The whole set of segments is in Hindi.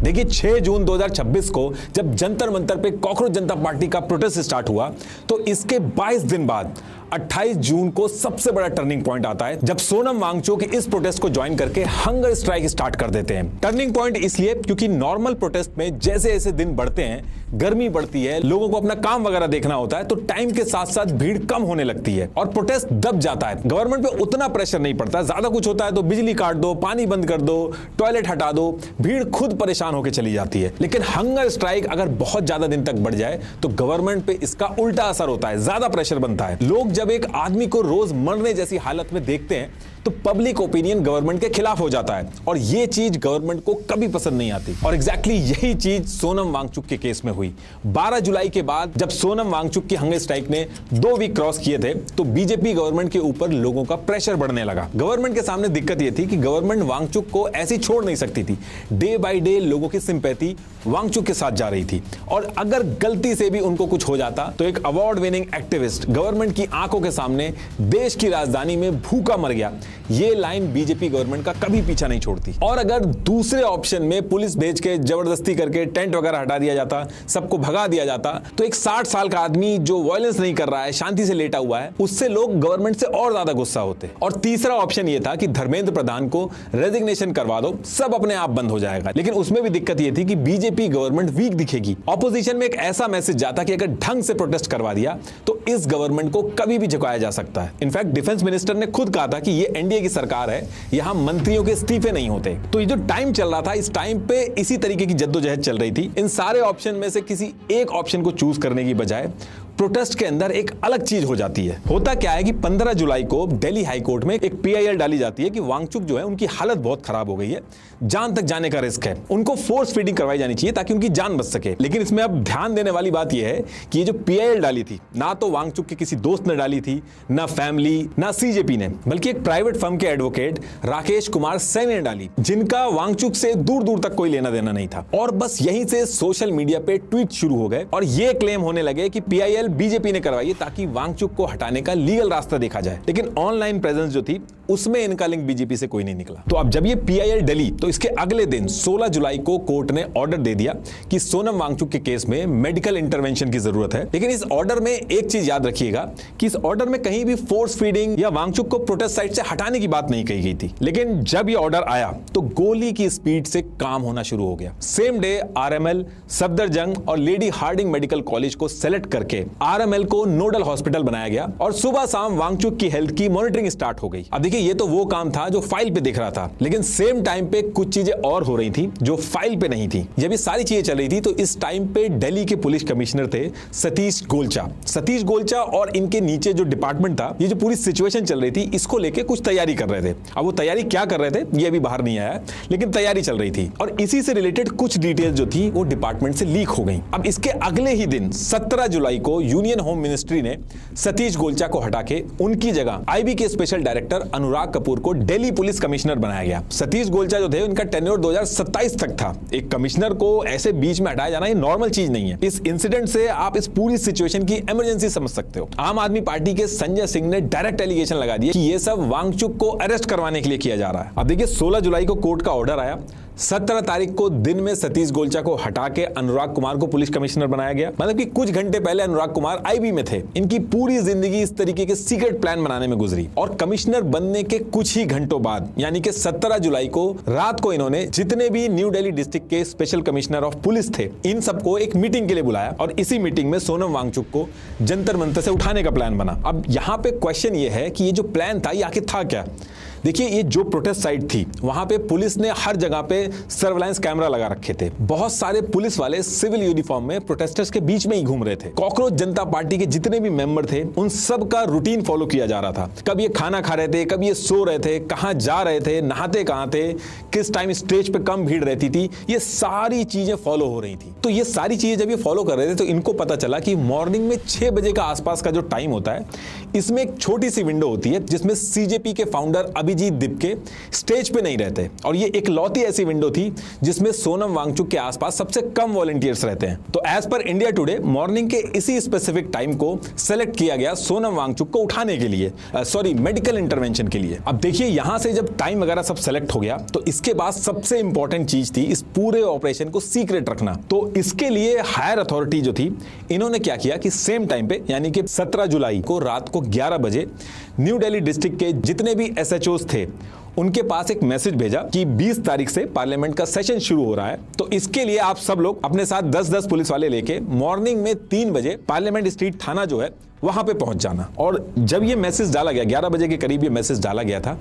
देखिए 6 जून 2026 को जब जंतर मंतर पे कॉकरोच जनता पार्टी का प्रोटेस्ट स्टार्ट हुआ तो इसके 22 दिन बाद 28 जून को सबसे बड़ा टर्निंग पॉइंट आता है जब सोनम वांगचुक इस प्रोटेस्ट को ज्वाइन करके हंगर स्ट्राइक स्टार्ट कर देते हैं। टर्निंग पॉइंट इसलिए क्योंकि नॉर्मल प्रोटेस्ट में जैसे जैसे दिन बढ़ते हैं, गर्मी बढ़ती है, लोगों को अपना काम वगैरह देखना होता है, तो टाइम के साथ साथ भीड़ कम होने लगती है और प्रोटेस्ट दब जाता है। गवर्नमेंट पे उतना प्रेशर नहीं पड़ता, ज्यादा कुछ होता है तो बिजली काट दो, पानी बंद कर दो, टॉयलेट हटा दो, भीड़ खुद परेशान होकर चली जाती है। लेकिन हंगर स्ट्राइक अगर बहुत ज्यादा दिन तक बढ़ जाए तो गवर्नमेंट पे इसका उल्टा असर होता है, ज्यादा प्रेशर बनता है। लोग जब एक आदमी को रोज मरने जैसी हालत में देखते हैं तो पब्लिक ओपिनियन गवर्नमेंट के खिलाफ हो जाता है और यह चीज गवर्नमेंट को कभी पसंद नहीं आती। और एग्जैक्टली यही चीज सोनम वांगचुक के केस में हुई। 12 जुलाई के बाद जब सोनम वांगचुक की हंगर स्ट्राइक ने 2 वीक क्रॉस किए थे तो बीजेपी गवर्नमेंट के ऊपर लोगों का प्रेशर बढ़ने लगा। गवर्नमेंट के सामने दिक्कत यह थी कि गवर्नमेंट वांगचुक को ऐसी छोड़ नहीं सकती थी। डे बाय डे लोगों की सिंपैथी वांगचुक के साथ जा रही थी और अगर गलती से भी उनको कुछ हो जाता तो एक अवार्ड विनिंग एक्टिविस्ट गवर्नमेंट की आंखों के सामने देश की राजधानी में भूखा मर गया, ये लाइन बीजेपी गवर्नमेंट का कभी पीछा नहीं छोड़ती। और अगर दूसरे ऑप्शन में पुलिस भेज के जबरदस्ती करके टेंट वगैरह हटा दिया जाता, सबको भगा दिया जाता, तो एक 60 साल का आदमी जो वायलेंस नहीं कर रहा है, शांति से लेटा हुआ है, उससे लोग गवर्नमेंट से और ज्यादा गुस्सा होते। और तीसरा ऑप्शन यह था कि धर्मेंद्र प्रधान को रेजिग्नेशन करवा दो, सब अपने आप बंद हो जाएगा। लेकिन उसमें भी दिक्कत यह थी कि बीजेपी गवर्नमेंट वीक दिखेगी। ऑपोजिशन में एक ऐसा मैसेज जाता कि अगर ढंग से प्रोटेस्ट करवा दिया तो इस गवर्नमेंट को कभी भी झुकाया जा सकता है। इनफैक्ट डिफेंस मिनिस्टर ने खुद कहा था कि ये एनडीए की सरकार है, यहां मंत्रियों के इस्तीफे नहीं होते। तो ये जो टाइम चल रहा था, इस टाइम पे इसी तरीके की जद्दोजहद चल रही थी। इन सारे ऑप्शन में से किसी एक ऑप्शन को चूज करने की बजाय प्रोटेस्ट के अंदर एक अलग चीज हो जाती है। होता क्या है कि 15 जुलाई को दिल्ली हाई कोर्ट में एक पीआईएल डाली जाती है कि वांगचुक जो है उनकी हालत बहुत खराब हो गई है, जान तक जाने का रिस्क है, उनको फोर्स फीडिंग करवाई जानी चाहिए ताकि उनकी जान बच सके। लेकिन इसमें अब ध्यान देने वाली बात यह है कि ये जो पीआईएल डाली थी, ना तो वांगचुक के किसी दोस्त ने डाली थी, ना फैमिली, ना सीजेपी ने, बल्कि एक प्राइवेट फर्म के एडवोकेट राकेश कुमार सैनी ने डाली, जिनका वांगचुक से दूर दूर तक कोई लेना देना नहीं था। और बस यहीं से सोशल मीडिया पे ट्वीट शुरू हो गए और ये क्लेम होने लगे कि पीआईएल बीजेपी ने करवाई ताकि वांगचुक को हटाने का लीगल रास्ता देखा जाए। लेकिन ऑनलाइन प्रेजेंस जो थी उसमें इनका लिंक बीजेपी से कोई नहीं निकला। तो अब जब ये पीआईएल डली तो इसके अगले दिन 16 जुलाई को कोर्ट ने ऑर्डर दे दिया कि सोनम वांगचुक के केस में मेडिकल इंटरवेंशन की जरूरत है। लेकिन इस ऑर्डर में एक चीज याद रखिएगा कि इस ऑर्डर में कहीं भी फोर्स फीडिंग या वांगचुक को प्रोटेस्ट साइट से हटाने की बात नहीं कही गई थी। लेकिन जब ये ऑर्डर आया तो गोली की स्पीड से काम होना शुरू हो गया। सेम डे आरएमएल, सफदरजंग और लेडी हार्डिंग मेडिकल कॉलेज को सेलेक्ट करके आरएमएल को नोडल हॉस्पिटल बनाया गया और सुबह शाम वांगचुक की हेल्थ की मॉनिटरिंग स्टार्ट हो गई। अब देखिए ये तो वो काम था जो फाइल पे दिख रहा था, लेकिन सेम टाइम पे कुछ चीजें और हो रही थी जो फाइल पे नहीं थी। जब ये सारी चीजें चल रही थी तो इस टाइम पे दिल्ली के पुलिस कमिश्नर थे सतीश गोलचा और इनके नीचे जो डिपार्टमेंट था, ये जो पूरी सिचुएशन चल रही थी इसको लेके कुछ तैयारी कर रहे थे। अब वो तैयारी क्या कर रहे थे ये अभी बाहर नहीं आया, लेकिन तैयारी चल रही थी और इसी से रिलेटेड कुछ डिटेल्स जो थी वो डिपार्टमेंट से लीक हो गई। अब इसके अगले ही दिन 17 जुलाई को यूनियन होम मिनिस्ट्री ने सतीश गोलचा को हटा के उनकी जगह आईबी के स्पेशल डायरेक्टर अनुराग कपूर को दिल्ली पुलिस कमिश्नर बनाया गया। सतीश गोलचा जो थे उनका टेन्योर 2027 तक था। एक कमिश्नर को ऐसे बीच में हटाया जाना ये नॉर्मल चीज नहीं है। इस इंसिडेंट से आप इस पूरी सिचुएशन की इमरजेंसी समझ सकते हो। आम आदमी पार्टी के संजय सिंह ने डायरेक्ट एलिगेशन लगा दिया कि ये सब वांगचुक को अरेस्ट करवाने के लिए किया जा रहा है। अब देखिए 16 जुलाई को कोर्ट का ऑर्डर आया, 17 तारीख को दिन में सतीश गोलचा को हटा के अनुराग कुमार को पुलिस कमिश्नर बनाया गया। मतलब कि कुछ घंटे पहले अनुराग कुमार आईबी में थे। इनकी पूरी जिंदगी इस तरीके के सीक्रेट प्लान बनाने में गुजरी और कमिश्नर बनने के कुछ ही घंटों बाद यानी कि 17 जुलाई को रात को इन्होंने जितने भी न्यू दिल्ली डिस्ट्रिक्ट के स्पेशल कमिश्नर ऑफ पुलिस थे इन सबको एक मीटिंग के लिए बुलाया और इसी मीटिंग में सोनम वांगचुक को जंतर मंतर से उठाने का प्लान बना। अब यहां पे क्वेश्चन ये है कि ये जो प्लान था ये आखिर था क्या। देखिए ये जो प्रोटेस्ट साइट थी वहां पे पुलिस ने हर जगह पे सर्वेलेंस कैमरा लगा रखे थे। बहुत सारे पुलिस वाले सिविल यूनिफॉर्म में प्रोटेस्टर्स के बीच में ही घूम रहे थे। कॉकरोच जनता पार्टी के जितने भी मेंबर थे उन सब का रूटीन फॉलो किया जा रहा था। कब ये खाना खा रहे थे, कब ये सो रहे थे, कहां जा रहे थे, नहाते कहां थे, किस टाइम स्टेज पे कम भीड़ रहती थी, ये सारी चीजें फॉलो हो रही थी। तो ये सारी चीजें जब ये फॉलो कर रहे थे तो इनको पता चला कि मॉर्निंग में 6 बजे का आसपास का जो टाइम होता है इसमें एक छोटी सी विंडो होती है जिसमें सीजेपी के फाउंडर अभिजीत दिपके स्टेज पे नहीं रहते और ये इकलौती ऐसी विंडो थी जिसमें सोनम वांगचुक के आसपास सबसे कम वॉलंटियर्स रहते हैं। तो एज पर इंडिया टुडे मॉर्निंग के इसी स्पेसिफिक टाइम को सेलेक्ट किया गया सोनम वांगचुक को उठाने के लिए, मेडिकल इंटरवेंशन के लिए। अब देखिए यहां से जब टाइम वगैरह सब सेलेक्ट हो गया तो इसके बाद सबसे इंपॉर्टेंट चीज थी इस पूरे ऑपरेशन को सीक्रेट रखना। तो इसके लिए हायर अथॉरिटी जो थी इन्होंने क्या किया कि सेम टाइम पे यानी कि 17 जुलाई को रात को 11 बजे न्यू दिल्ली डिस्ट्रिक्ट के जितने भी एसएचओस थे उनके पास एक मैसेज भेजा कि 20 तारीख से पार्लियामेंट का सेशन शुरू हो रहा है। तो इसके लिए आप सब लोग अपने साथ 10-10 पुलिस वाले लेके मॉर्निंग में 3 बजे पार्लियामेंट स्ट्रीट थाना जो है वहां पे पहुंच जाना। और जब ये मैसेज डाला गया 11 बजे के करीब ये मैसेज डाला गया था,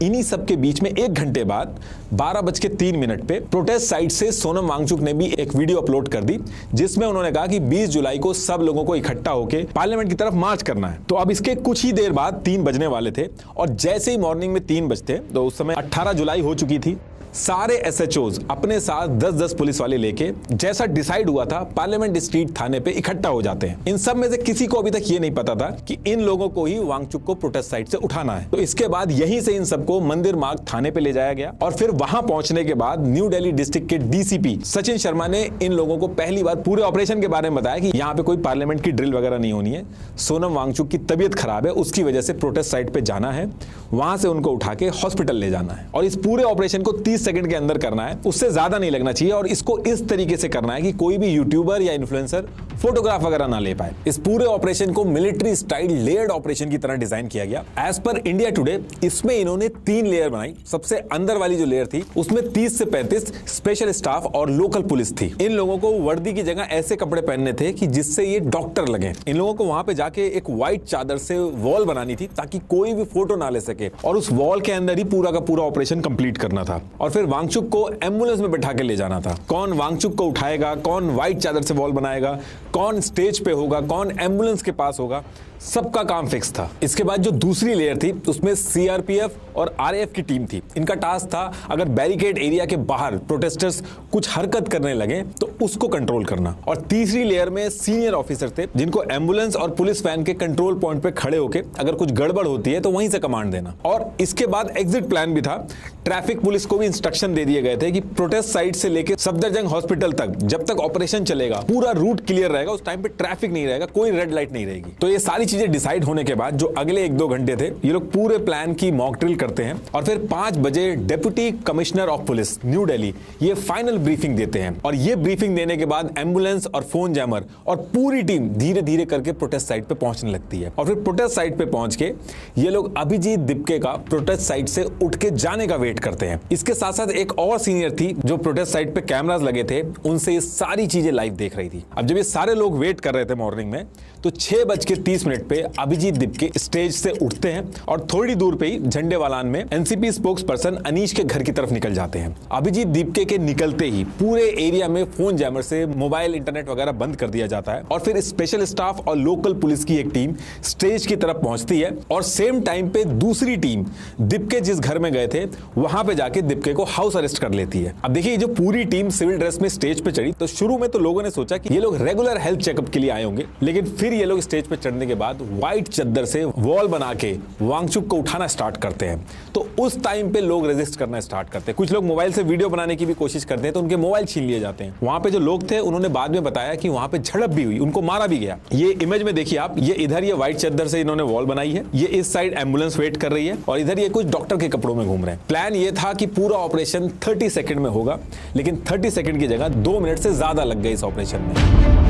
इन्हीं सब के बीच में 1 घंटे बाद 12:03 पे प्रोटेस्ट साइट से सोनम वांगचुक ने भी एक वीडियो अपलोड कर दी जिसमें उन्होंने कहा कि 20 जुलाई को सब लोगों को इकट्ठा होकर पार्लियामेंट की तरफ मार्च करना है। तो अब इसके कुछ ही देर बाद 3 बजने वाले थे और जैसे ही मॉर्निंग में 3 बजते तो उस समय 18 जुलाई हो चुकी थी। सारे एसएचओज अपने साथ 10-10 पुलिस वाले लेके जैसा डिसाइड हुआ था पार्लियामेंट स्ट्रीट थाने पे इकट्ठा हो जाते हैं। इन सब में से किसी को अभी तक ये नहीं पता था कि इन लोगों को ही वांगचुक को प्रोटेस्ट साइट से उठाना है। तो इसके बाद यहीं से इन सबको मंदिर मार्ग थाने पे ले जाया गया और फिर वहां पहुंचने के बाद न्यू दिल्ली डिस्ट्रिक्ट के डीसीपी सचिन शर्मा ने इन लोगों को पहली बार पूरे ऑपरेशन के बारे में बताया कि यहाँ पे कोई पार्लियामेंट की ड्रिल वगैरह नहीं होनी है। सोनम वांगचुक की तबीयत खराब है, उसकी वजह से प्रोटेस्ट साइट पे जाना है, वहां से उनको उठा के हॉस्पिटल ले जाना है और इस पूरे ऑपरेशन को 30 सेकंड के अंदर करना है, उससे ज्यादा नहीं लगना चाहिए। और इसको इस तरीके से करना है कि कोई भी यूट्यूबर या इन्फ्लुएंसर फोटोग्राफ वगैरह ना ले पाए। इस पूरे ऑपरेशन को मिलिट्री स्टाइल लेयर्ड ऑपरेशन की तरह डिजाइन किया गया। एज पर इंडिया टुडे इसमें इन्होंने 3 लेयर बनाई। सबसे अंदर वाली जो लेयर थी उसमें 30 से 35 स्पेशल स्टाफ और लोकल पुलिस थी। इन लोगों को वर्दी की जगह ऐसे कपड़े पहनने थे कि जिससे ये डॉक्टर लगे। इन लोगों को वहां पे जाके एक व्हाइट चादर से वॉल बनानी थी ताकि कोई भी फोटो ना ले सके और उस वॉल के अंदर ही पूरा का पूरा ऑपरेशन कंप्लीट करना था। और फिर वांगचुक को एम्बुलेंस में बैठा के ले जाना था। कौन वांगचुक को उठाएगा, कौन व्हाइट चादर से वॉल बनाएगा, कौन स्टेज पे होगा, कौन एम्बुलेंस के पास होगा, सबका काम फिक्स था। इसके बाद जो दूसरी लेयर थी उसमें सीआरपीएफ और आरएएफ की टीम थी। इनका टास्क था अगर बैरिकेड एरिया के बाहर प्रोटेस्टर्स कुछ हरकत करने लगे तो उसको कंट्रोल करना। और तीसरी लेयर में सीनियर ऑफिसर थे जिनको एम्बुलेंस और पुलिस वैन के कंट्रोल पॉइंट पे खड़े होकर अगर कुछ गड़बड़ होती है तो वहीं से कमांड देना। और इसके बाद एग्जिट प्लान भी था। ट्रैफिक पुलिस को भी इंस्ट्रक्शन दे दिए गए थे कि प्रोटेस्ट साइट से लेकर सफदरजंग हॉस्पिटल तक जब तक ऑपरेशन चलेगा पूरा रूट क्लियर रहेगा, उस टाइम पे ट्रैफिक नहीं रहेगा, कोई रेड लाइट नहीं रहेगी। तो ये सारी चीजें डिसाइड होने के बाद जो अगले 1-2 घंटे थे ये लोग पूरे प्लान की मॉक ड्रिल करते हैं और फिर 5 बजे deputy commissioner of police new Delhi ये फाइनल ब्रीफिंग देते हैं। और ये ब्रीफिंग देने के बाद एम्बुलेंस और फोन जैमर और पूरी टीम धीरे धीरे करके प्रोटेस्ट साइट पे पहुंचने लगती है। और फिर प्रोटेस्ट साइट पे पहुंच के ये लोग अभिजीत दिपके का प्रोटेस्ट साइट से उठ के जाने का वेट करते हैं। इसके साथ साथ एक और सीनियर थी जो प्रोटेस्ट साइट पे कैमरास लगे थे, उनसे ये सारी चीजें लाइव देख रही थी। अब जब ये सारे लोग वेट कर रहे थे मॉर्निंग में तो 6:30 पे अभिजीत दिपके स्टेज से उठते हैं और थोड़ी दूर पे ही झंडेवालान में एनसीपी स्पोक्स पर्सन अनीश के घर की तरफ निकल जाते हैं। अभिजीत दिपके के निकलते ही पूरे एरिया में फोन जैमर से मोबाइल इंटरनेट वगैरह बंद कर दिया जाता है और फिर स्पेशल स्टाफ और लोकल पुलिस की एक टीम स्टेज की तरफ पहुंचती है और सेम टाइम पे दूसरी टीम दिपके जिस घर में गए थे वहां पे जाके दिपके को हाउस अरेस्ट कर लेती है। अब देखिए जो पूरी टीम सिविल ड्रेस में स्टेज पे चढ़ी तो शुरू में तो लोगों ने सोचा कि ये लोग रेगुलर हेल्थ चेकअप के लिए आए होंगे, लेकिन फिर ये लोग स्टेज पे चढ़ने के बाद व्हाइट चद्दर से वॉल बना के वांगचुक को उठाना स्टार्ट करते हैं। तो उस टाइम पे लोग रेजिस्ट करना स्टार्ट करते हैं। कुछ लोग मोबाइल से वीडियो बनाने की भी कोशिश करते हैं तो उनके मोबाइल छीन लिए जाते हैं। वहां पे जो लोग थे उन्होंने बाद में बताया कि वहां पे झड़प भी हुई, उनको मारा भी गया। ये इमेज में देखिए आप, ये इधर ये व्हाइट चद्दर से इन्होंने वॉल बनाई है, ये इस साइड एम्बुलेंस वेट कर रही है और इधर ये कुछ डॉक्टर के कपड़ों में घूम रहे हैं। प्लान ये था कि पूरा ऑपरेशन 30 सेकंड में होगा, लेकिन 30 सेकंड की जगह 2 मिनट से ज्यादा लग गए इस ऑपरेशन में।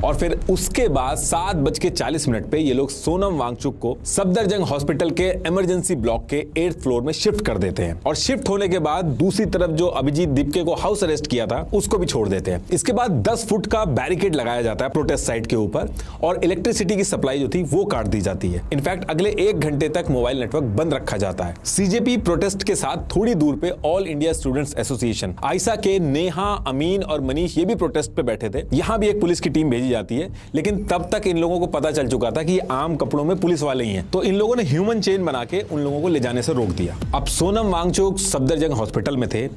और फिर उसके बाद 7:40 पे ये लोग सोनम वांगचुक को सफदरजंग हॉस्पिटल के इमरजेंसी ब्लॉक के 8th फ्लोर में शिफ्ट कर देते हैं और शिफ्ट होने के बाद दूसरी तरफ जो अभिजीत दिपके को हाउस अरेस्ट किया था उसको भी छोड़ देते हैं। इसके बाद 10 फुट का बैरिकेड लगाया जाता है प्रोटेस्ट साइट के ऊपर और इलेक्ट्रिसिटी की सप्लाई जो थी वो काट दी जाती है। इनफैक्ट अगले 1 घंटे तक मोबाइल नेटवर्क बंद रखा जाता है। सीजेपी प्रोटेस्ट के साथ थोड़ी दूर पे ऑल इंडिया स्टूडेंट्स एसोसिएशन आइसा के नेहा, अमीन और मनीष ये भी प्रोटेस्ट पे बैठे थे। यहां भी एक पुलिस की टीम भेजी भेजी जाती है, लेकिन तब तक इन लोगों को पता चल चुका था कि ये आम कपड़ों में पुलिस वाले ही हैं। तो इन लोगों ने ह्यूमन चेन बना के उन लोगों को ले जाने से रोक दिया। अब सोनम वांगचुक सफदरजंग हॉस्पिटल में थे,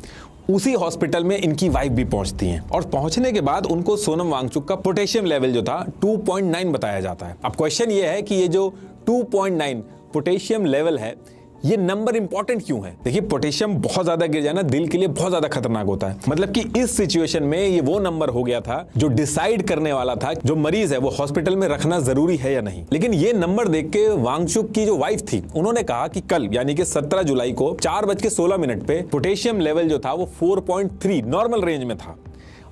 उसी हॉस्पिटल में इनकी वाइफ भी पहुंचती हैं और पहुंचने के बाद उनको सोनम वांगचुक का पोटेशियम लेवल जो था 2.9 बताया जाता है। अब क्वेश्चन ये है कि ये जो 2.9 पोटेशियम लेवल है, ये नंबर इंपॉर्टेंट क्यों है? देखिए, पोटेशियम बहुत ज्यादा गिर जाना दिल के लिए बहुत ज्यादा खतरनाक होता है। मतलब कि इस सिचुएशन में ये वो नंबर हो गया था जो डिसाइड करने वाला था जो मरीज है वो हॉस्पिटल में रखना जरूरी है या नहीं। लेकिन ये नंबर देख के वांगचुक की जो वाइफ थी, उन्होंने कहा कि कल यानी कि 17 जुलाई को 4:16 पे पोटेशियम लेवल जो था वो 4.3 नॉर्मल रेंज में था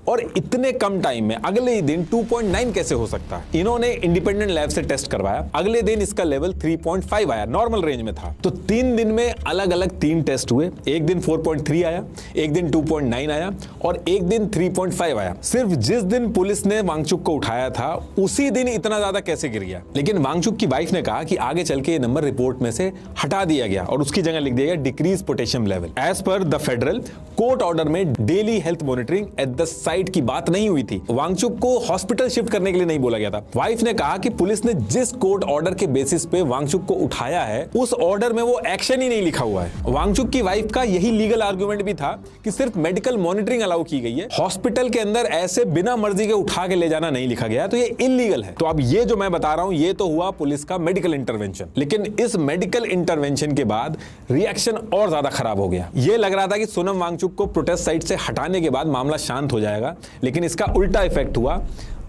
और इतने कम टाइम में अगले ही दिन 2.9 कैसे हो सकता है? इन्होंने इंडिपेंडेंट लैब से टेस्ट करवाया, अगले दिन इसका लेवल 3.5 आया, नॉर्मल रेंज में था। तो 3 दिन में अलग अलग 3 टेस्ट हुए, एक दिन 4.3 आया, एक दिन 2.9 आया और एक दिन 3.5 आया। सिर्फ जिस दिन पुलिस ने वांगचुक को उठाया था उसी दिन इतना ज्यादा कैसे गिर गया? लेकिन वांगचुक की वाइफ ने कहा कि आगे चल के ये नंबर रिपोर्ट में से हटा दिया गया और उसकी जगह लिख दिया गया decrease potassium level. As per the federal court order में daily health monitoring at the site की बात नहीं हुई थी। वांगचुक को हॉस्पिटल शिफ्ट करने के लिए नहीं बोला गया था। वाइफ ने कहा कि पुलिस ने जिस कोर्ट ऑर्डर के बेसिस पे वांगचुक को उठाया है उस ऑर्डर में वो एक्शन ही नहीं लिखा हुआ है। वांगचुक की वाइफ का यही लीगल आर्गुमेंट भी था कि सिर्फ मेडिकल मॉनिटरिंग अलाउ की गई है, हॉस्पिटल के अंदर ऐसे बिना मर्जी के उठा के ले जाना नहीं लिखा गया, तो ये इलीगल है। तो अब ये जो मैं बता रहा हूं ये तो हुआ पुलिस का मेडिकल इंटरवेंशन, लेकिन इस मेडिकल इंटरवेंशन के बाद रिएक्शन और ज्यादा खराब हो गया। ये लग रहा था कि सोनम वांगचुक को प्रोटेस्ट साइट से हटाने के बाद मामला शांत हो जाएगा, लेकिन इसका उल्टा इफेक्ट हुआ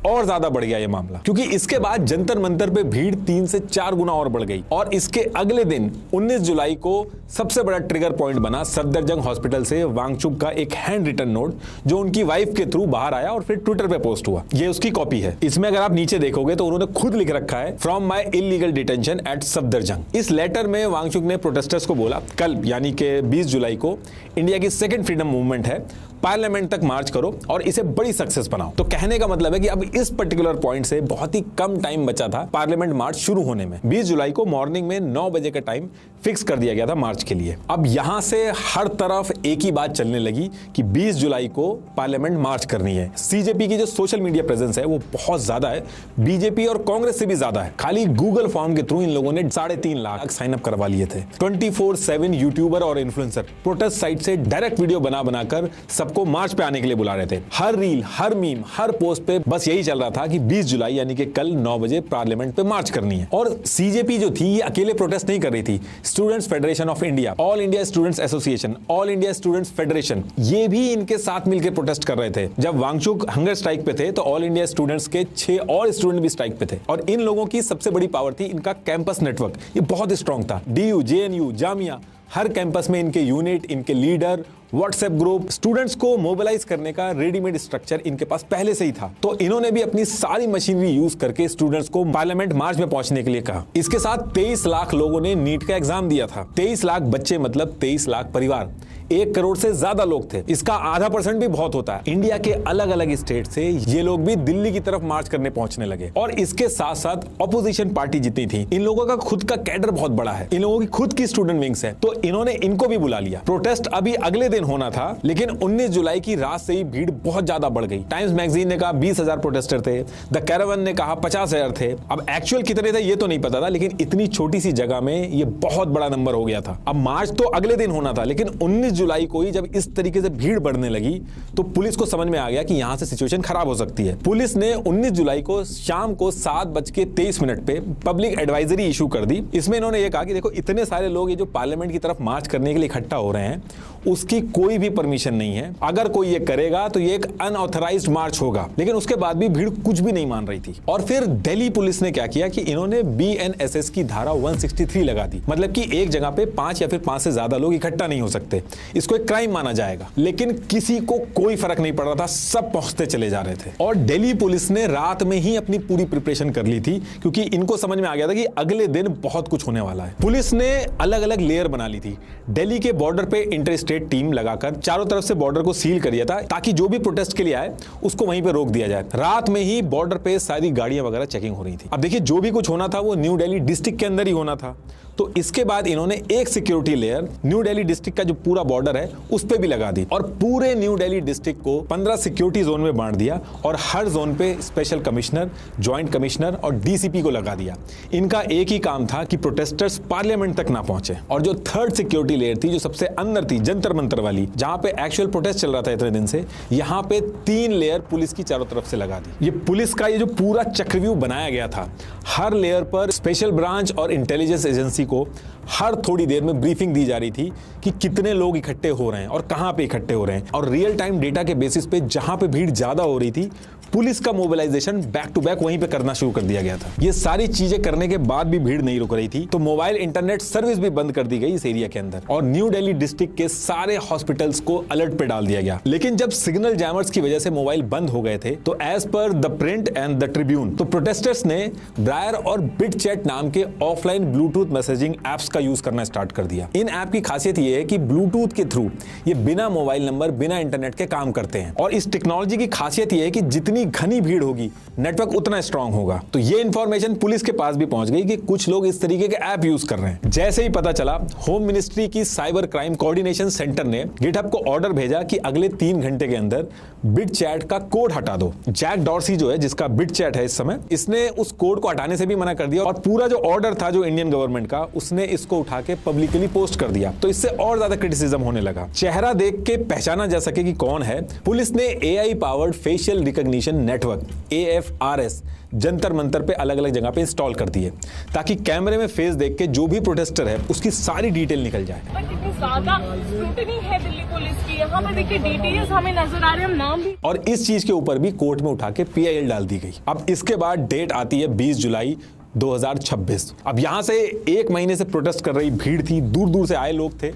और ज्यादा बढ़ गया ये मामला, क्योंकि इसके बाद जंतर मंतर पे भीड़ 3 से 4 गुना और बढ़ गई और इसके अगले दिन 19 जुलाई को सबसे बड़ा ट्रिगर पॉइंट बना सफदरजंग हॉस्पिटल से वांगचुक का एक हैंड रिटन नोट जो उनकी वाइफ के थ्रू बाहर आया और फिर ट्विटर पे पोस्ट हुआ। ये उसकी कॉपी है। इसमें अगर आप नीचे देखोगे तो उन्होंने खुद लिख रखा है from my illegal detention at Safdarjung. इस लेटर में वांगचुक ने प्रोटेस्टर्स को बोला कल यानी कि 20 जुलाई को इंडिया की सेकेंड फ्रीडम मूवमेंट है, पार्लियामेंट तक मार्च करो और इसे बड़ी सक्सेस बनाओ। तो कहने का मतलब है कि अब इस पर्टिकुलर पॉइंट से बहुत ही कम टाइम बचा था पार्लियामेंट मार्च शुरू होने में। 20 जुलाई को मॉर्निंग में 9 बजे का टाइम फिक्स कर दिया गया था मार्च के लिए। अब यहां से हर तरफ एक ही बात चलने लगी कि 20 जुलाई को पार्लियामेंट मार्च करनी है। सीजेपी की जो सोशल मीडिया प्रेजेंस है वो बहुत ज्यादा है, बीजेपी और कांग्रेस से भी ज्यादा है। खाली गूगल फॉर्म के थ्रू इन लोगों ने 3.5 लाख साइन अप करवा लिए थे। 24/7 यूट्यूबर और इन्फ्लुएंसर प्रोटेस्ट साइट से डायरेक्ट वीडियो बनाकर सबको मार्च पे आने के लिए बुला रहे थे। हर रील, हर मीम, हर पोस्ट पे बस यही चल रहा था कि 20 जुलाई यानी कि कल 9 बजे पार्लियामेंट पे मार्च करनी है। और सीजेपी जो थी ये अकेले प्रोटेस्ट नहीं कर रही थी, students federation of India, all India students association, all India students federation, ये भी इनके साथ मिलकर प्रोटेस्ट कर रहे थे। जब वांगचुक हंगर स्ट्राइक पे थे तो ऑल इंडिया स्टूडेंट्स के 6 और स्टूडेंट भी स्ट्राइक पे थे। और इन लोगों की सबसे बड़ी पावर थी इनका कैंपस नेटवर्क, ये बहुत स्ट्रांग था। डीयू, जेएनयू, जामिया, हर कैंपस में इनके यूनिट, इनके लीडर, व्हाट्सएप ग्रुप, स्टूडेंट्स को मोबिलाइज करने का रेडीमेड स्ट्रक्चर इनके पास पहले से ही था। तो इन्होंने भी अपनी सारी मशीनरी यूज करके स्टूडेंट्स को पार्लियामेंट मार्च में पहुंचने के लिए कहा। इसके साथ 23 लाख लोगों ने नीट का एग्जाम दिया था। 23 लाख बच्चे मतलब 23 लाख परिवार, 1 करोड़ से ज्यादा लोग थे। इसका आधा % भी बहुत होता है। इंडिया के अलग अलग स्टेट से ये लोग भी दिल्ली की तरफ मार्च करने पहुंचने लगे। और इसके साथ साथ ऑपोजिशन पार्टी जितनी थी, इन लोगों का खुद का कैडर बहुत बड़ा है, इन लोगों की खुद की स्टूडेंट विंग्स है, तो इन्होंने इनको भी बुला लिया। प्रोटेस्ट अभी अगले दिन होना था, लेकिन 19 जुलाई की रात से ही भीड़ बहुत ज्यादा बढ़ गई। टाइम्स मैगजीन ने कहा 20,000 प्रोटेस्टर थे, द कैरावन ने कहा 50,000 थे। अब एक्चुअल कितने थे ये तो नहीं पता था, लेकिन इतनी छोटी सी जगह में ये बहुत बड़ा नंबर हो गया था। अब मार्च तो अगले दिन होना था, लेकिन 19 जुलाई को ही जब इस तरीके से भीड़ बढ़ने लगी तो पुलिस को समझ में आ गया कि यहां से सिचुएशन खराब हो सकती है। पुलिस ने 19 जुलाई को शाम को 7:23 पे पब्लिक एडवाइजरी इशू कर दी। इसमें इन्होंने ये कहा कि देखो, इतने सारे लोग ये जो पार्लियामेंट की तरफ मार्च करने के लिए इकट्ठा हो रहे हैं उसकी कोई भी परमिशन नहीं है। अगर कोई ये करेगा तो ये एक अनऑथराइज्ड मार्च होगा। लेकिन उसके बाद भी भीड़ कुछ भी नहीं मान रही थी। और फिर दिल्ली पुलिस ने क्या किया कि इन्होंने BNSS की धारा 163 लगा दी। मतलब कि एक जगह पे 5 या फिर 5 से ज्यादा लोग इकट्ठा नहीं हो सकते, इसको एक क्राइम माना जाएगा। लेकिन किसी को कोई फर्क नहीं पड़ रहा था, सब पहुंचते चले जा रहे थे। और दिल्ली पुलिस ने रात में ही अपनी पूरी प्रिपरेशन कर ली थी, क्योंकि इनको समझ में आ गया था कि अगले दिन बहुत कुछ होने वाला है। पुलिस ने अलग अलग लेयर बना ली थी। दिल्ली के बॉर्डर पे इंटर स्टेट टीम लगाकर चारों तरफ से बॉर्डर को सील कर दिया था, ताकि जो भी प्रोटेस्ट के लिए आए उसको वहीं पे रोक दिया जाए। रात में ही बॉर्डर पे सारी गाड़ियां वगैरह चेकिंग हो रही थी। अब देखिए, जो भी कुछ होना था वो न्यू दिल्ली डिस्ट्रिक्ट के अंदर ही होना था। तो इसके बाद इन्होंने एक security layer new Delhi district का जो पूरा बॉर्डर है उस पे भी लगा दी और पूरे न्यू दिल्ली डिस्ट्रिक्ट को 15 सिक्योरिटी जोन में बांट दिया और हर जोन पे स्पेशल कमिश्नर, ज्वाइंट कमिश्नर और डीसीपी को लगा दिया। इनका एक ही काम था कि प्रोटेस्टर्स पार्लियामेंट तक ना पहुंचे। और जो थर्ड सिक्योरिटी लेयर थी, जो सबसे अंदर थी, जंतर मंतर वाली, जहां पे एक्चुअल प्रोटेस्ट चल रहा था इतने दिन से, यहां पे 3 लेयर पुलिस की चारों तरफ से लगा दी। ये पुलिस का ये जो पूरा चक्रव्यूह बनाया गया था, हर लेयर पर स्पेशल ब्रांच और इंटेलिजेंस एजेंसी को हर थोड़ी देर में ब्रीफिंग दी जा रही थी कि कितने लोग इकट्ठे हो रहे हैं और कहां पे इकट्ठे हो रहे हैं। और रियल टाइम डेटा के बेसिस पे जहां पे भीड़ ज्यादा हो रही थी, पुलिस का मोबिलाइजेशन बैक टू बैक वहीं पे करना शुरू कर दिया गया था। ये सारी चीजें करने के बाद भी भीड़ नहीं रुक रही थी, तो मोबाइल इंटरनेट सर्विस भी बंद कर दी गई इस एरिया के अंदर और न्यू दिल्ली डिस्ट्रिक्ट के सारे हॉस्पिटल्स को अलर्ट पे डाल दिया गया। लेकिन जब सिग्नल जैमर्स की वजह से मोबाइल बंद हो गए थे, तो as per the Print and the Tribune, तो प्रोटेस्टर्स ने ब्रायर और बिटचैट नाम के ऑफलाइन ब्लूटूथ मैसेजिंग एप्स का यूज करना स्टार्ट कर दिया। इन ऐप की खासियत यह है कि ब्लूटूथ के थ्रू ये बिना मोबाइल नंबर, बिना इंटरनेट के काम करते हैं। और इस टेक्नोलॉजी की खासियत यह है कि जितनी घनी भीड़ होगी, नेटवर्क उतना स्ट्रांग होगा। तो ये इंफॉर्मेशन पुलिस के पास भी पहुंच गई कि कुछ लोग इस तरीके के ऐप यूज कर रहे हैं। जैसे ही पता चला, होम मिनिस्ट्री की साइबर क्राइम कोऑर्डिनेशन सेंटर ने गिटहब को ऑर्डर भेजा कि अगले 3 घंटे के अंदर बिटचैट का कोड हटा दो। जैक डॉर्सी जो है, जिसका बिटचैट है इस समय, इसने उस कोड को हटाने से भी मना कर दिया और पूरा जो ऑर्डर था जो इंडियन गवर्नमेंट का, उसने इसको उठा के पब्लिकली पोस्ट कर दिया। तो इससे और ज्यादा क्रिटिसिज्म होने लगा। चेहरा देख के पहचाना जा सके कि कौन है, पुलिस ने AI powered facial recognition network AFRS Jantar Mantar पे अलग अलग जगह पे इंस्टॉल कर दिए, ताकि कैमरे में फेस देख के जो भी प्रोटेस्टर है उसकी सारी डिटेल निकल जाए। कितनी ज्यादा स्क्रूटनी है दिल्ली पुलिस की, यहाँ पर देखिए डिटेल्स हमें नजर आ रहे हैं, हम नाम भी। और इस चीज के ऊपर भी कोर्ट में उठा के PIL डाल दी गई। अब इसके बाद डेट आती है 20 जुलाई 2026। अब यहां से 1 महीने से प्रोटेस्ट कर रही भीड़ थी, दूर दूर से आए लोग थे।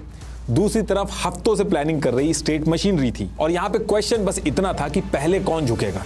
दूसरी तरफ हफ्तों से प्लानिंग कर रही स्टेट मशीनरी थी। और यहां पे क्वेश्चन बस इतना था कि पहले कौन झुकेगा।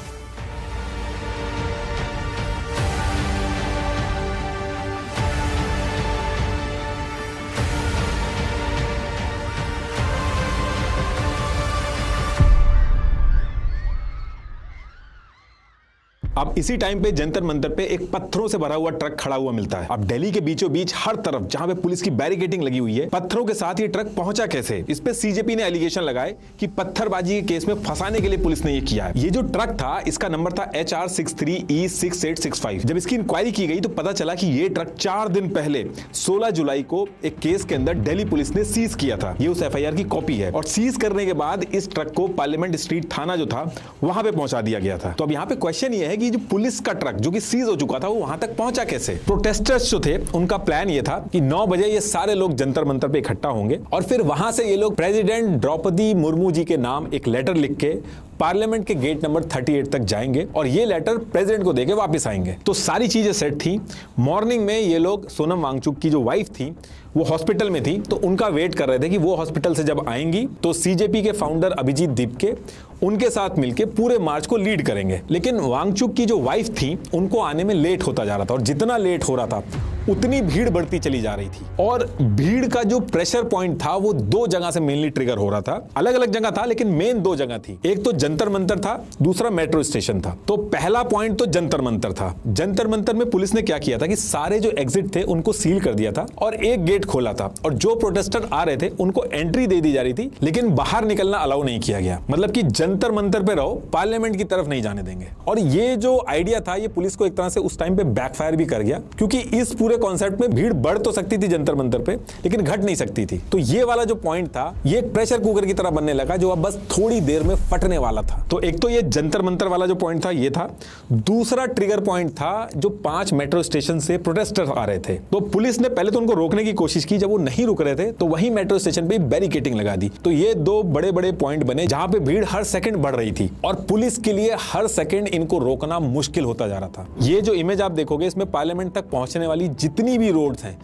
अब इसी टाइम पे जंतर मंतर पे एक पत्थरों से भरा हुआ ट्रक खड़ा हुआ मिलता है। अब दिल्ली के बीचों बीच हर तरफ जहां पे पुलिस की बैरिकेडिंग लगी हुई है, पत्थरों के साथ ये ट्रक पहुंचा कैसे? इस पे सीजेपी ने एलिगेशन लगाए कि पत्थरबाजी के केस में फंसाने के लिए पुलिस ने ये किया है। ये जो ट्रक था, इसका नंबर था HR63E6865। जब इसकी इंक्वायरी की गई तो पता चला कि ये ट्रक 4 दिन पहले 16 जुलाई को एक केस के अंदर दिल्ली पुलिस ने सीज किया था। ये उस FIR की कॉपी है। और सीज करने के बाद इस ट्रक को पार्लियामेंट स्ट्रीट थाना जो था वहां पे पहुंचा दिया गया था। तो अब यहाँ पे क्वेश्चन ये है कि जो पुलिस का ट्रक जो कि सीज हो चुका था, वो वहां तक पहुंचा कैसे? प्रोटेस्टर्स जो थे, उनका प्लान ये था कि 9 बजे ये सारे लोग जंतर मंतर पे इकट्ठा होंगे और फिर वहां से ये लोग प्रेसिडेंट द्रौपदी मुर्मू जी के नाम एक लेटर लिख के पार्लियामेंट के गेट नंबर 38 तक जाएंगे और ये लेटर प्रेसिडेंट को देके वापस आएंगे। तो सारी चीजें सेट थी। मॉर्निंग में ये लोग, सोनम वांगचुक की जो वाइफ थी, वो हॉस्पिटल में थी, तो उनका वेट कर रहे थे कि वो हॉस्पिटल से जब आएंगी तो सीजेपी के फाउंडर अभिजीत दीपके उनके साथ मिलके पूरे मार्च को लीड करेंगे। लेकिन वांगचुक की जो वाइफ थी, उनको आने में लेट होता जा रहा था और जितना लेट हो रहा था उतनी भीड़ बढ़ती चली जा रही थी। और भीड़ का जो प्रेशर पॉइंट था वो 2 जगह से मेनली ट्रिगर हो रहा था। अलग अलग जगह था लेकिन मेन 2 जगह थी। एक तो जंतर मंतर था, दूसरा मेट्रो स्टेशन था। तो पहला पॉइंट तो जंतर मंतर था। जंतर मंतर में पुलिस ने क्या किया था कि सारे जो एग्जिट थे उनको सील कर दिया था और एक गेट खोला था और जो प्रोटेस्टर आ रहे थे उनको एंट्री दे दी जा रही थी, लेकिन बाहर निकलना अलाउ नहीं किया गया। मतलब कि जंतर मंतर पे रहो, पार्लियामेंट की तरफ नहीं जाने देंगे। और ये जो आइडिया था, ये पुलिस को एक तरह से उस टाइम पे बैकफायर भी कर गया, क्योंकि इस पूरे कॉन्सेप्ट में भीड़ बढ़ तो सकती थी जंतर मंतर पे, लेकिन घट नहीं सकती थी। तो ये वाला जो पॉइंट था, ये एक प्रेशर कुकर की तरह बनने लगा जो अब बस थोड़ी देर में फटने वाला था। तो एक तो ये जंतर मंतर वाला जो पॉइंट था, ये था। दूसरा ट्रिगर पॉइंट था जो 5 मेट्रो स्टेशन से प्रोटेस्टर्स आ रहे थे। तो पुलिस ने पहले तो उनको रोकने की कोशिश की, जब वो नहीं रुक रहे थे तो वहीं मेट्रो स्टेशन पे बैरिकेडिंग लगा दी। तो ये 2 बड़े बड़े पॉइंट बने जहां पे भीड़ हर सेकंड बढ़ रही थी और पुलिस के लिए हर सेकंड इनको रोकना मुश्किल होता जा रहा था। ये जो इमेज आप देखोगे, इसमें पार्लियामेंट तक पहुंचने वाली जितनी भी रोड्स हैं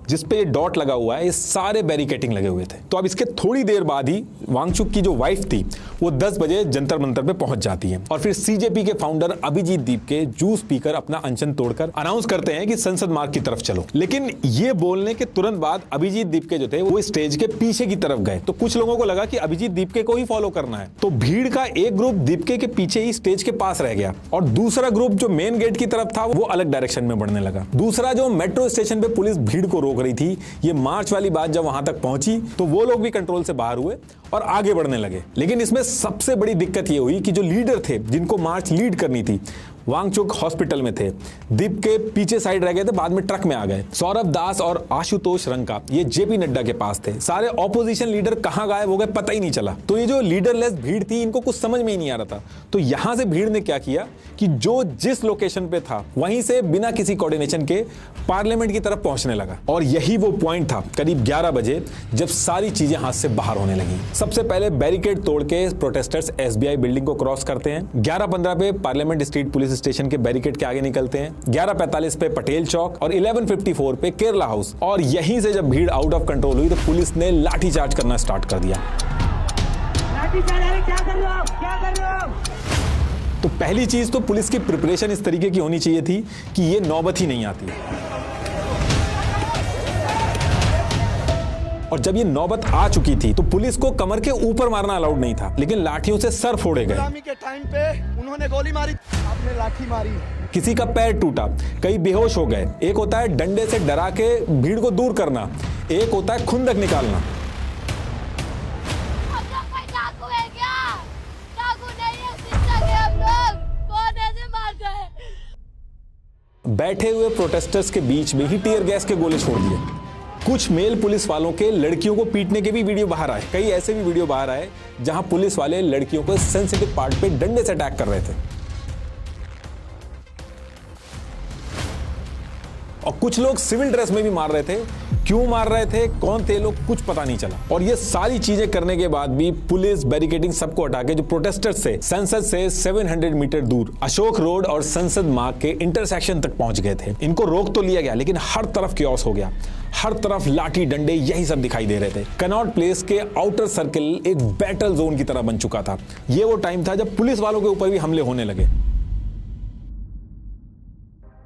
जिस पे ये डॉट लगा हुआ है, ये सारे बैरिकेडिंग लगे हुए थे। तो अब इसके थोड़ी देर बाद ही वांगचुक की जो वाइफ थी, वो 10 बजे जंतर मंतर पे पहुंच जाती है और फिर सीजेपी के फाउंडर अभिजीत दीपके जूस पीकर अपना अनशन तोड़कर अनाउंस करते हैं कि संसद मार्ग की तरफ चलो। लेकिन ये बोलने के तुरंत बाद अभिजीत दीपके जो थे वो स्टेज के पीछे की तरफ गए। तो कुछ लोगों को लगा कि अभिजीत दीपके को ही फॉलो करना है। तो भीड़ का एक ग्रुप दीपके के पीछे ही स्टेज के पास रह गया और दूसरा ग्रुप जो मेन गेट की तरफ था वो अलग डायरेक्शन में बढ़ने लगा। दूसरा जो मेट्रो स्टेशन पे पुलिस भीड़ को रोक रोक रही थी, ये मार्च वाली बात जब वहां तक पहुंची तो वो लोग भी कंट्रोल से बाहर हुए और आगे बढ़ने लगे। लेकिन इसमें सबसे बड़ी दिक्कत ये हुई कि जो लीडर थे जिनको मार्च लीड करनी थी, वांगचुक हॉस्पिटल में थे, दीप के पीछे साइड रह गए थे, बाद में ट्रक में आ गए। सौरभ दास और आशुतोष रंका ये जेपी नड्डा के पास थे। सारे ऑपोजिशन लीडर कहां गायब हो गए पता ही नहीं चला। तो ये जो लीडरलेस भीड़ थी, इनको कुछ समझ में ही नहीं आ रहा था। तो यहां से भीड़ ने क्या किया कि जो जिस लोकेशन पे था वहीं से बिना किसी कोऑर्डिनेशन के पार्लियामेंट की तरफ पहुंचने लगा। और यही वो पॉइंट था करीब 11 बजे जब सारी चीजें हाथ से बाहर होने लगी। सबसे पहले बैरिकेड तोड़ के प्रोटेस्टर्स एसबीआई बिल्डिंग को क्रॉस करते हैं। 11:15 पे पार्लियामेंट स्ट्रीट पुलिस स्टेशन के बैरिकेड के आगे निकलते हैं। 11:45 पे पटेल चौक और 11:54 पे केरला हाउस। और यहीं से जब भीड़ आउट ऑफ कंट्रोल हुई तो पुलिस ने लाठीचार्ज करना स्टार्ट कर दिया। क्या कर रहे हो? क्या कर रहे हो? तो पहली चीज तो पुलिस की प्रिपरेशन इस तरीके की होनी चाहिए थी कि ये नौबत ही नहीं आती। और जब ये नौबत आ चुकी थी तो पुलिस को कमर के ऊपर मारना अलाउड नहीं था, लेकिन लाठियों से सर फोड़े गए। गुलामी के टाइम पे उन्होंने गोली मारी, आपने लाठी मारी। किसी का पैर टूटा, कई बेहोश हो गए। एक होता है डंडे से डरा के भीड़ को दूर करना, एक होता है खुंदक निकालना। बैठे हुए प्रोटेस्टर्स के बीच में ही टीयर गैस के गोले छोड़ दिए। कुछ मेल पुलिस वालों के लड़कियों को पीटने के भी वीडियो बाहर आए। कई ऐसे भी वीडियो बाहर आए जहां पुलिस वाले लड़कियों को सेंसिटिव पार्ट पे डंडे से अटैक कर रहे थे। और कुछ लोग सिविल ड्रेस में भी मार रहे थे। क्यों मार रहे थे, कौन थे लोग, कुछ पता नहीं चला। और ये सारी चीजें करने के बाद भी पुलिस बैरिकेडिंग सबको हटा के जो प्रोटेस्टर्स थे संसद से 700 मीटर दूर अशोक रोड और संसद मार्ग के इंटरसेक्शन तक पहुंच गए थे। इनको रोक तो लिया गया लेकिन हर तरफ क्योस हो गया। हर तरफ लाठी डंडे यही सब दिखाई दे रहे थे। कनॉट प्लेस के आउटर सर्किल एक बैटल जोन की तरह बन चुका था। ये वो टाइम था जब पुलिस वालों के ऊपर भी हमले होने लगे।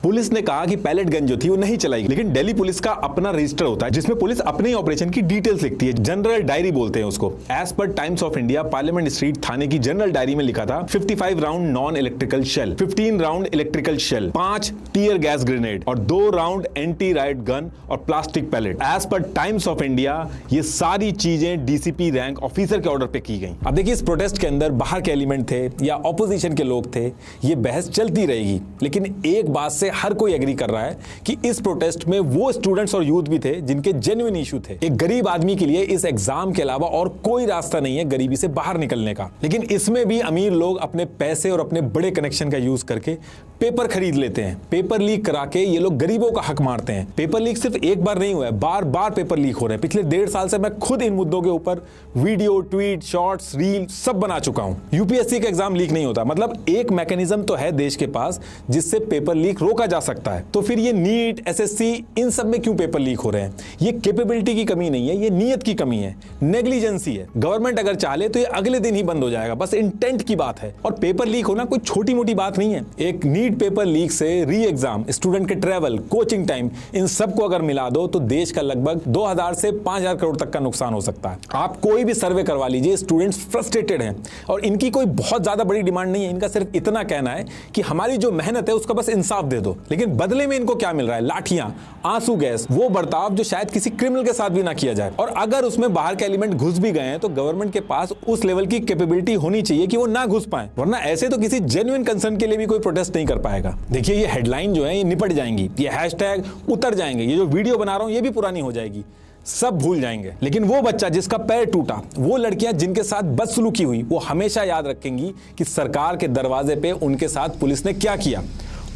पुलिस ने कहा कि पैलेट गन जो थी वो नहीं चलाई, लेकिन दिल्ली पुलिस का अपना रजिस्टर होता है जिसमें पुलिस अपने ही ऑपरेशन की डिटेल्स लिखती है। जनरल डायरी बोलते हैं उसको। As per Times of India Parliament Street थाने की जनरल डायरी में लिखा था 55 round non electrical shell, 15 round electrical shell, 5 tear gas grenade और 2 राउंड एंटी राइट गन और plastic pellet. As per Times of India ये सारी चीजें डीसीपी रैंक ऑफिसर के ऑर्डर पे की गई। अब देखिए, इस प्रोटेस्ट के अंदर बाहर के एलिमेंट थे या ऑपोजिशन के लोग थे, ये बहस चलती रहेगी। लेकिन एक बात से हर कोई एग्री कर रहा है कि इस प्रोटेस्ट में वो स्टूडेंट्स और यूथ भी थे जिनके जेन्युइन इशू थे। एक गरीब आदमी के लिए इस एग्जाम के अलावा और कोई रास्ता नहीं है गरीबी से बाहर निकलने का। लेकिन इसमें भी अमीर लोग अपने पैसे और अपने बड़े कनेक्शन का यूज करके पेपर खरीद लेते हैं। पेपर लीक करा के ये लोग गरीबों का हक मारते हैं। पेपर लीक सिर्फ एक बार नहीं हुआ है, बार बार पेपर लीक हो रहे हैं। पिछले 1.5 साल से मैं खुद इन मुद्दों के ऊपर वीडियो, ट्वीट, शॉर्ट्स, रील सब बना चुका हूं। यूपीएससी का एग्जाम लीक नहीं होता, मतलब एक मैकेनिज्म तो है देश के पास जिससे पेपर लीक रोका जा सकता है। तो फिर ये नीट, एसएससी, इन सब में क्यों पेपर लीक हो रहे हैं? ये कैपेबिलिटी की कमी नहीं है, ये नीयत की कमी है, नेग्लिजेंसी है। गवर्नमेंट अगर चाहे तो ये अगले दिन ही बंद हो जाएगा, बस इंटेंट की बात है। और पेपर लीक होना कोई छोटी मोटी बात नहीं है। एक नीट पेपर लीक से री एग्जाम, स्टूडेंट के ट्रैवल, कोचिंग टाइम, इन सबको अगर मिला दो तो देश का लगभग 2000 से 5000 करोड़ तक का नुकसान हो सकता है। आप कोई भी सर्वे करवा लीजिए, स्टूडेंट्स फ्रस्ट्रेटेड हैं और इनकी कोई बहुत ज्यादा बड़ी डिमांड नहीं है। इनका सिर्फ इतना कहना है कि हमारी जो मेहनत है उसका बस इंसाफ दे दो। लेकिन बदले में इनको क्या मिल रहा है? लाठियां, आंसू गैस, वो बर्ताव जो शायद किसी क्रिमिनल के साथ भी ना किया जाए। और अगर उसमें बाहर के एलिमेंट घुस भी गए हैं तो गवर्नमेंट के पास उस लेवल की कैपेबिलिटी होनी चाहिए कि वो ना घुस पाए, वरना ऐसे तो किसी जेन्युइन कंसर्न के लिए भी कोई प्रोटेस्ट नहीं कर पाएगा। देखिए, ये हेडलाइन जो है ये निपट जाएंगी, ये हैशटैग उतर जाएंगे, ये जो वीडियो बना रहा हूं ये भी पुरानी हो जाएगी, सब भूल जाएंगे। लेकिन वो बच्चा जिसका पैर टूटा, वो लड़कियां जिनके साथ बदसलूकी हुई, वो हमेशा याद रखेंगी कि सरकार के दरवाजे पे उनके साथ पुलिस ने क्या किया।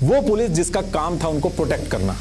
वो पुलिस जिसका काम था उनको प्रोटेक्ट करना।